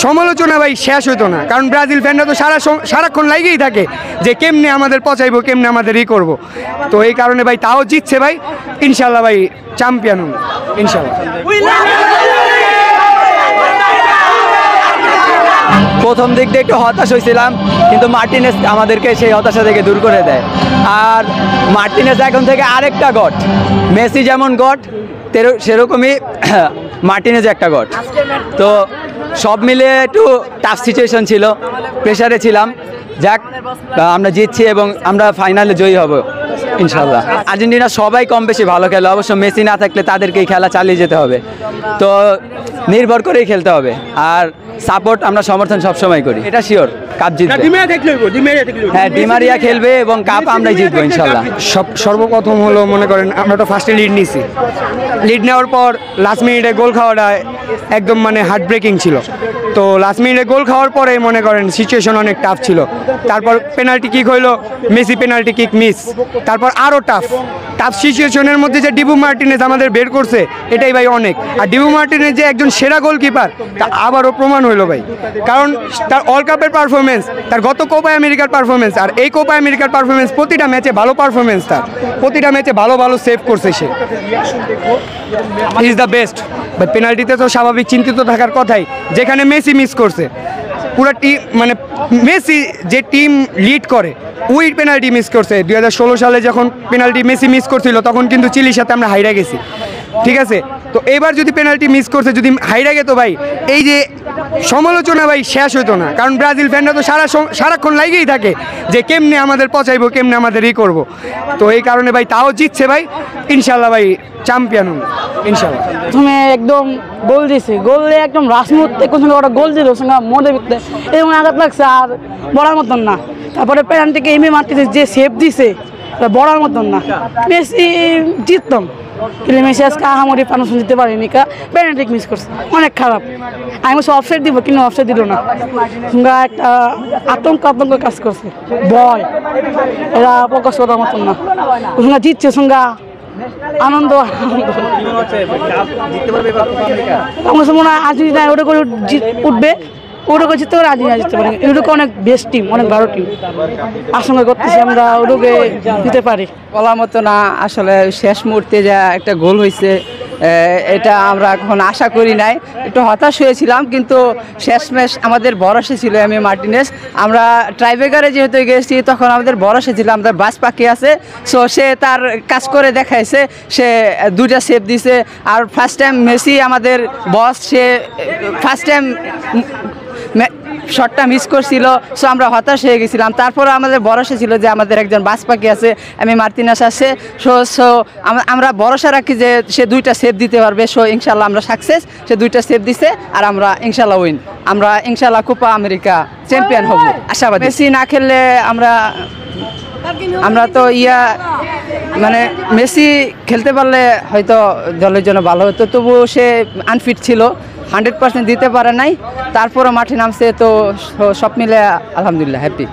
সমালোচনা ভাই শেষ হইতো না, কারণ ব্রাজিল ফ্যানরা তো সারাক্ষণ লাগেই থাকে যে কেমনে আমাদের পচাইবো, কেমনে আমাদের করবো। তো এই কারণে ভাই তাও জিতছে ভাই, ইনশাল্লাহ ভাই চ্যাম্পিয়ন ইনশাল্লাহ। প্রথম দিক দিয়ে একটু হতাশ হয়েছিলাম, কিন্তু মার্টিনেজ আমাদেরকে সেই হতাশা থেকে দূর করে দেয়। আর মার্টিনেজ এখন থেকে আরেকটা গট, মেসি যেমন গট সেরকমই মার্টিনেজ একটা গট। তো সব মিলিয়ে একটু টাফ সিচুয়েশন ছিল, প্রেশারে ছিলাম। যাক, আমরা জিতছি এবং আমরা ফাইনালে জয়ী হব ইনশাল্লাহ। আর্জেন্টিনা সবাই কম বেশি ভালো খেলে, অবশ্য মেসি না থাকলে তাদেরকেই খেলা চালিয়ে যেতে হবে, তো নির্ভর করেই খেলতে হবে। আর সাপোর্ট আমরা সমর্থন সবসময় করি, এটা শিওর কাপ জিতবে। হ্যাঁ, ডিমারিয়া খেলবে এবং কাপ আমরাই জিতবো ইনশাল্লাহ। সর্বপ্রথম হলো মনে করেন আমরা তো ফার্স্টে লিড নিছি, লিড নেওয়ার পর লাস্ট মিনিটে গোল খাওয়াটা একদম মানে হার্ট ব্রেকিং ছিল। তো লাস্ট মিনিটে গোল খাওয়ার পরে মনে করেন সিচুয়েশন অনেক টাফ ছিল। তারপর পেনাল্টি কিক হইলো, মেসি পেনাল্টি কিক মিস, তারপর আরও টাফ সিচুয়েশনের মধ্যে যে ডিবু মার্টিনেজ আমাদের বের করছে, এটাই ভাই অনেক। আর ডিবু মার্টিনেজ যে একজন সেরা গোলকিপার তা আবারও প্রমাণ হইলো ভাই, কারণ তার ওয়ার্ল্ড কাপের পারফরমেন্স, তার গত কোপা আমেরিকার পারফরমেন্স আর এই কোপা আমেরিকার পারফরমেন্স, প্রতিটা ম্যাচে ভালো পারফরমেন্স, তার প্রতিটা ম্যাচে ভালো ভালো সেভ করছে সে, ইজ দ্য বেস্ট। ভাই পেনাল্টিতে তো স্বাভাবিক চিন্তিত থাকার কথাই, যেখানে মেসি মিস করছে। পুরো টিম মানে মেসি যে টিম লিড করে ওই পেনাল্টি মিস করছে। 2016 সালে যখন পেনাল্টি মেসি মিস করছিল তখন কিন্তু চিলির সাথে আমরা হাইরা গেছি, ঠিক আছে। তো এবার যদি পেনাল্টি মিস করছে, যদি হাইরা গেতো ভাই, এই যে সমালোচনা ভাই শেষ হইতো না, কারণ ব্রাজিল ফ্যানরা তো সারাক্ষণ লাগেই থাকে যে কেমনে আমাদের পচাইবো, কেমনে আমাদের করবো। তো এই কারণে ভাই তাও জিতছে ভাই, ইনশাল্লাহ ভাই চ্যাম্পিয়ন ইনশাল্লাহ। প্রথমে একদম গোল দিয়েছে, গোল দিয়ে একদম রাশ মুহূর্তে কোন সঙ্গে ওটা গোল দিল, সঙ্গে মনে বিকতে এরকম আঘাত লাগছে আর বলার মতন না। তারপরে পেনাল্টিকে এমনি মারতেছে, যে সেভ দিছে বলার মতন না। মেসি জিততাম, কিন্তু মেসি আজকে আহামরি পারমিশন দিতে পারেনি, পেনাল্টি মিস করছে, অনেক খারাপ। আমি বলছি অফসাইড দিব, কিন্তু অফসাইড দিল না। সঙ্গে একটা আতঙ্ক কাজ করছে, ভয়, এরা প্রকাশ করার মতন না। সঙ্গে জিতছে, সঙ্গে আনন্দ আমার মনে হয় আর্জেন্টিনা ওটা করে উঠবে, ওটা করে জিততে পারে, আর্জেন্টিনা জিততে পারে। ওটাকে অনেক বেস্ট টিম, অনেক ভালো টিম, আশঙ্কা করতেছি আমরা ওটাকে দিতে পারি। বলার মতো না, আসলে শেষ মুহূর্তে যা একটা গোল হয়েছে এটা আমরা এখন আশা করি নাই, একটু হতাশ হয়েছিলাম, কিন্তু শেষমেশ আমাদের ভরসা ছিল এমি মার্টিনেজ। আমরা ট্রাইব্রেকারে যেহেতু গেছি তখন আমাদের ভরসা ছিল, আমাদের বাস পাখি আছে, সো সে তার কাজ করে দেখাইছে, সে দুইটা সেভ দিছে। আর ফার্স্ট টাইম মেসি আমাদের বস, সে ফার্স্ট টাইম শটটা মিস করছিল, সো আমরা হতাশ হয়ে গেছিলাম। তারপরে আমাদের ভরসা ছিল যে আমাদের একজন বাস পাখি আছে, এমি মার্টিনেজ আছে, সো আমরা ভরসা রাখি যে সে দুইটা সেভ দিতে পারবে। সো ইনশাল্লাহ আমরা সাকসেস, সে দুইটা সেভ দিছে আর আমরা ইনশাল্লাহ উইন, আমরা ইনশাল্লাহ কোপা আমেরিকা চ্যাম্পিয়ন হব আশাবাদী। মেসি না খেললে আমরা তো মানে মেসি খেলতে পারলে হয়তো দলের জন্য ভালো হতো, তবুও সে আনফিট ছিল, 100% দিতে পারে নাই। তারপরে মাঠে নামছে, তো সব মিলে আলহামদুলিল্লাহ হ্যাপি।